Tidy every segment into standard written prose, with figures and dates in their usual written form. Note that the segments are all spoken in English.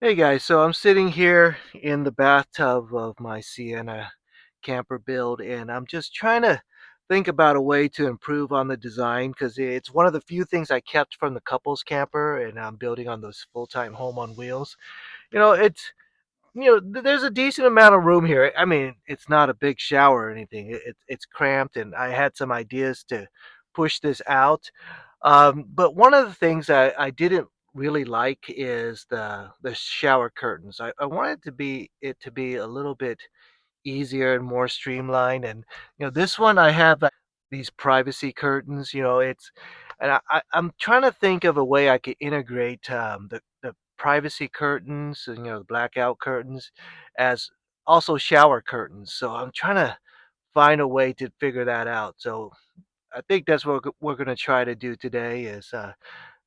Hey guys, so I'm sitting here in the bathtub of my Sienna camper build, and I'm just trying to think about a way to improve on the design because it's one of the few things I kept from the couples camper, and I'm building on those full-time home on wheels. It's there's a decent amount of room here. I mean, it's not a big shower or anything. It's cramped, and I had some ideas to push this out. But one of the things I didn't really like is the shower curtains. I wanted to be a little bit easier and more streamlined. And this one I have these privacy curtains. I'm trying to think of a way I could integrate the privacy curtains, and the blackout curtains, as also shower curtains. So I'm trying to find a way to figure that out. So I think that's what we're going to try to do today is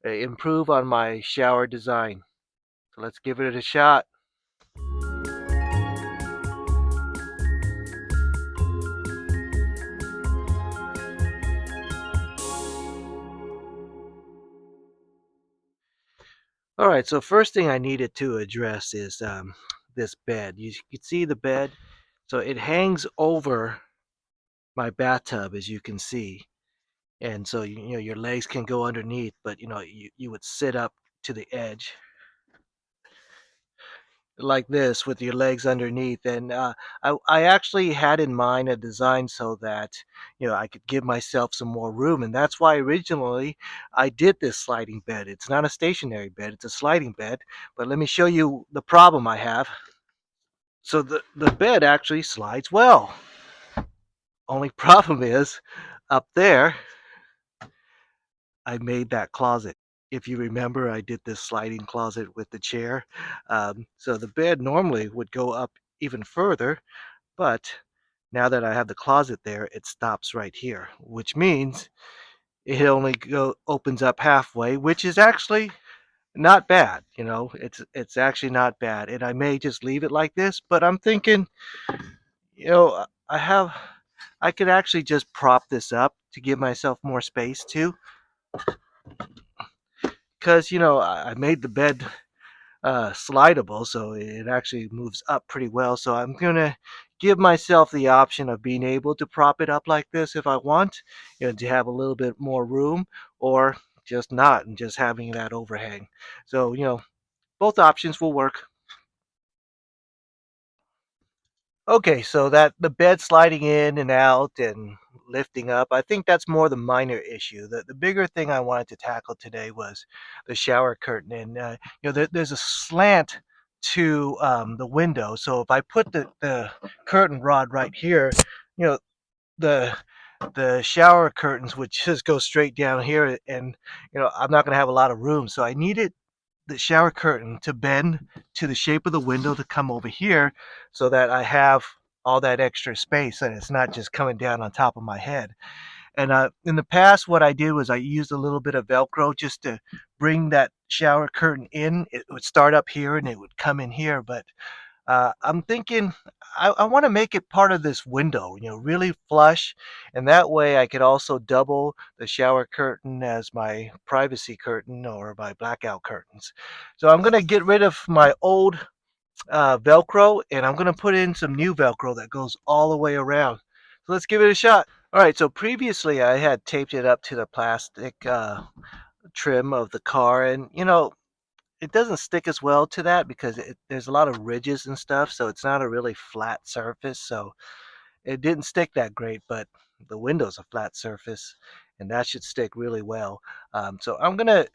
improve on my shower design. So let's give it a shot. All right, so first thing I needed to address is this bed. You can see the bed. So it hangs over my bathtub, as you can see. And so, your legs can go underneath, but, you would sit up to the edge like this with your legs underneath. And I actually had in mind a design so that I could give myself some more room, and that's why originally I did this sliding bed. It's not a stationary bed, it's a sliding bed. But let me show you the problem I have. So the bed actually slides well. Only problem is, up there I made that closet. If you remember, I did this sliding closet with the chair. So the bed normally would go up even further, but now that I have the closet there, it stops right here, which means it only opens up halfway, which is actually not bad. It's actually not bad, and I may just leave it like this. But I'm thinking, I could actually just prop this up to give myself more space too, because I made the bed slidable, so it actually moves up pretty well. So I'm gonna give myself the option of being able to prop it up like this if I want, to have a little bit more room, or just not and just having that overhang. So both options will work. Okay, so that the bed sliding in and out and lifting up, I think that's more the minor issue. The bigger thing I wanted to tackle today was the shower curtain. And there's a slant to the window. So if I put the curtain rod right here, you know the the shower curtains would just go straight down here, and I'm not going to have a lot of room. So I needed the shower curtain to bend to the shape of the window to come over here, so that I have all that extra space and it's not just coming down on top of my head. And in the past, what I did was I used a little bit of Velcro just to bring that shower curtain in. It would start up here and it would come in here. But I'm thinking I want to make it part of this window, really flush, and that way I could also double the shower curtain as my privacy curtain or my blackout curtains. So I'm going to get rid of my old Velcro, and I'm going to put in some new Velcro that goes all the way around. So let's give it a shot. All right, so previously I had taped it up to the plastic trim of the car, and it doesn't stick as well to that because there's a lot of ridges and stuff, so it's not a really flat surface. So it didn't stick that great, but the window's a flat surface, and that should stick really well. So I'm gonna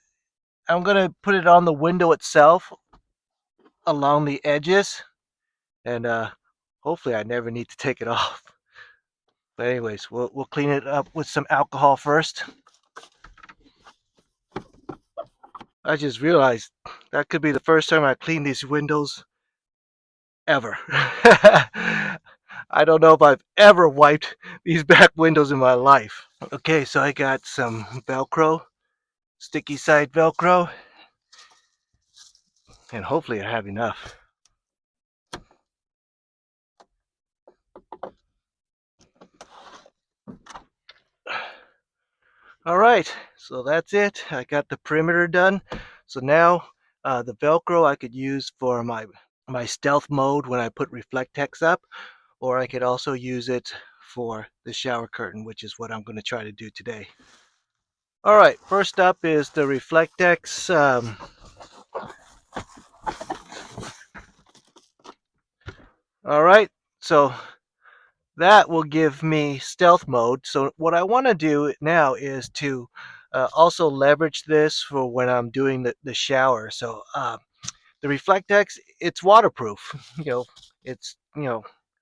put it on the window itself along the edges, and hopefully I never need to take it off. But anyways, we'll clean it up with some alcohol first. I just realized that could be the first time I clean these windows ever. I don't know if I've ever wiped these back windows in my life. Okay, so I got some Velcro, sticky side Velcro, and hopefully I have enough. All right, so that's it. I got the perimeter done. So now The Velcro I could use for my stealth mode when I put Reflectex up, or I could also use it for the shower curtain, which is what I'm going to try to do today. All right, first up is the Reflectex. All right, so that will give me stealth mode. So what I want to do now is to also leverage this for when I'm doing the shower. So the Reflectex, it's waterproof. It's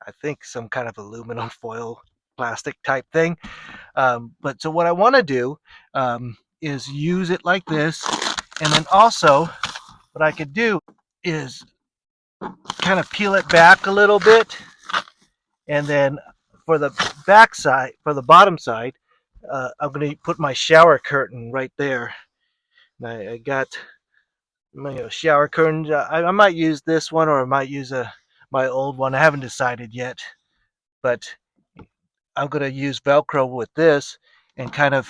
I think some kind of aluminum foil plastic type thing. But so what I want to do is use it like this, and then also what I could do is kind of peel it back a little bit, and then for the back side, for the bottom side, I'm going to put my shower curtain right there. And I got my shower curtain. I might use this one, or I might use my old one. I haven't decided yet, but I'm going to use Velcro with this and kind of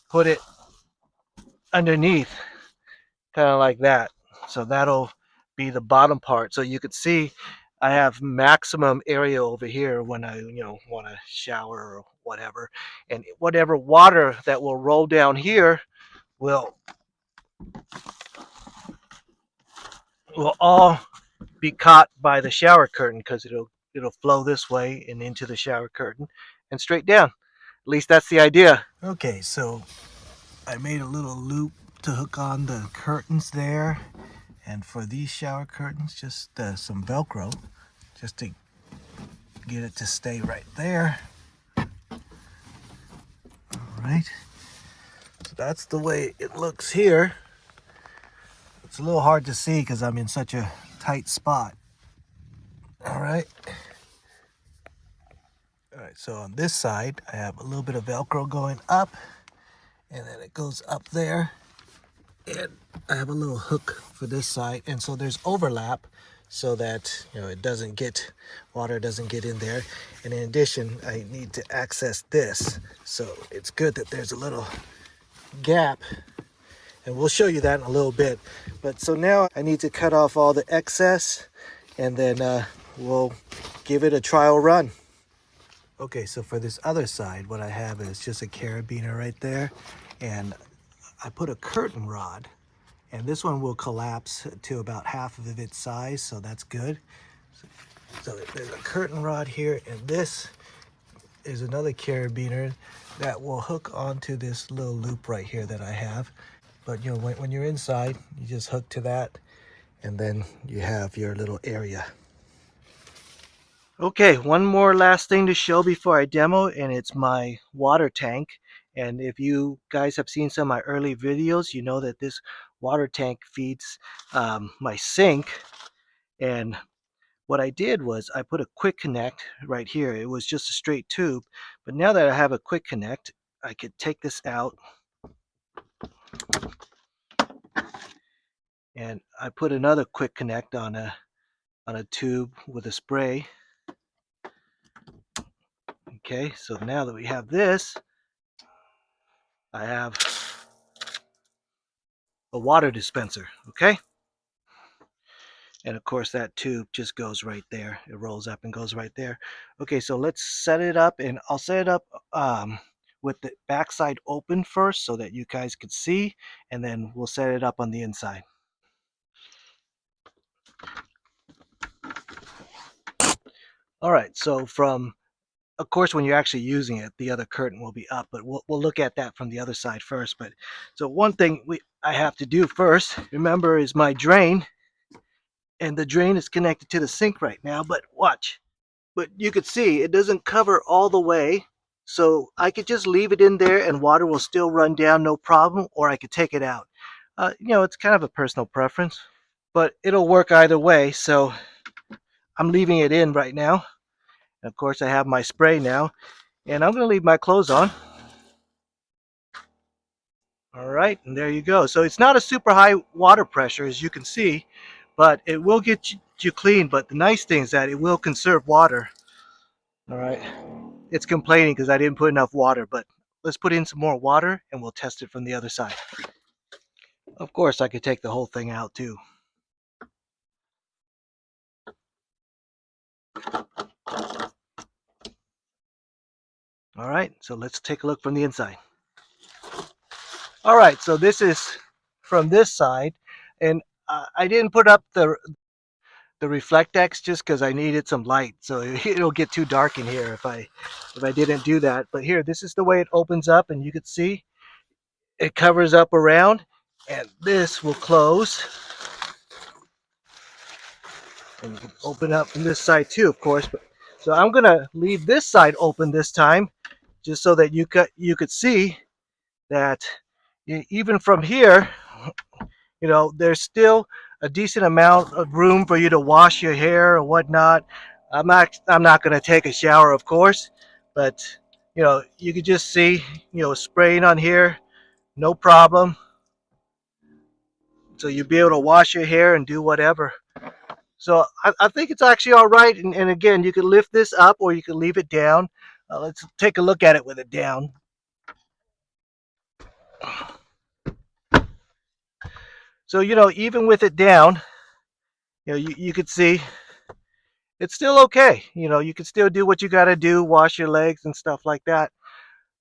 put it underneath, kind of like that. So that'll be the bottom part. So you could see I have maximum area over here when I want to shower or whatever, and whatever water that will roll down here will all be caught by the shower curtain, because it'll flow this way and into the shower curtain and straight down. At least that's the idea. Okay, so I made a little loop to hook on the curtains there, and for these shower curtains, just some Velcro just to get it to stay right there. All right, so that's the way it looks here. It's a little hard to see because I'm in such a tight spot. All right. All right, so on this side, I have a little bit of Velcro going up, and then it goes up there. And I have a little hook for this side, and so there's overlap so that it doesn't get water doesn't get in there. And in addition, I need to access this, so it's good that there's a little gap, and we'll show you that in a little bit. But so now I need to cut off all the excess, and then we'll give it a trial run. Okay, so for this other side, what I have is just a carabiner right there, and I put a curtain rod, and this one will collapse to about half of its size, so that's good. So there's a curtain rod here, and this is another carabiner that will hook onto this little loop right here that I have. But when you're inside, you just hook to that, and then you have your little area. Okay, one more last thing to show before I demo, and it's my water tank. And if you guys have seen some of my early videos, you know that this water tank feeds my sink. And what I did was I put a quick connect right here. It was just a straight tube, but now that I have a quick connect, I could take this out, and I put another quick connect on a tube with a spray. Okay, so now that we have this, I have a water dispenser. Okay, and of course that tube just goes right there. It rolls up and goes right there. Okay, so let's set it up, and I'll set it up with the backside open first so that you guys could see, and then we'll set it up on the inside. All right, so of course, when you're actually using it, the other curtain will be up, but we'll look at that from the other side first. But so one thing I have to do first, remember, is my drain, and the drain is connected to the sink right now. But watch, but you could see it doesn't cover all the way, so I could just leave it in there, and water will still run down, no problem, or I could take it out. It's kind of a personal preference, but it'll work either way. So I'm leaving it in right now. And of course, I have my spray now, and I'm going to leave my clothes on. All right, and there you go. So it's not a super high water pressure, as you can see, but it will get you clean. But the nice thing is that it will conserve water. All right, it's complaining because I didn't put enough water, but let's put in some more water and we'll test it from the other side. Of course, I could take the whole thing out too. All right, so let's take a look from the inside. All right, so this is from this side, and I didn't put up the Reflectex just because I needed some light, so it'll get too dark in here if I didn't do that. But here, this is the way it opens up, and you can see it covers up around, and this will close, and you can open up from this side too, of course. But so I'm gonna leave this side open this time, just so that you could see that even from here, there's still a decent amount of room for you to wash your hair or whatnot. I'm not going to take a shower, of course, but you could just see, spraying on here, no problem. So you'll be able to wash your hair and do whatever. So I think it's actually all right. And again, you can lift this up or you can leave it down. Let's take a look at it with it down. So even with it down, you could see it's still okay. You can still do what you got to do, wash your legs and stuff like that.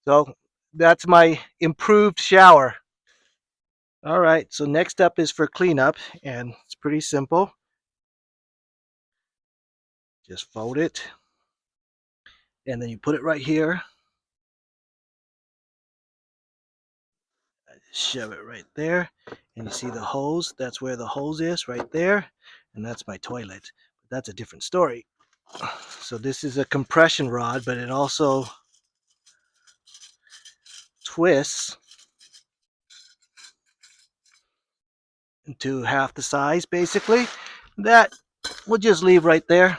So that's my improved shower. All right, so next up is for cleanup, and it's pretty simple. Just fold it, and then you put it right here. Shove it right there, and you see the hose. That's where the hose is, right there, and that's my toilet. But that's a different story. So this is a compression rod, but it also twists into half the size, basically. That we'll just leave right there.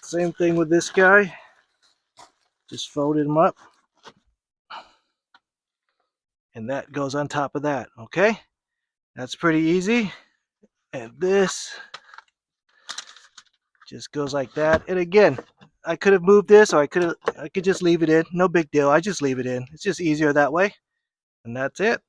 Same thing with this guy. Just folded them up. And that goes on top of that, okay? That's pretty easy. And this just goes like that. And again, I could have moved this, or I could just leave it in. No big deal. I just leave it in. It's just easier that way. And that's it.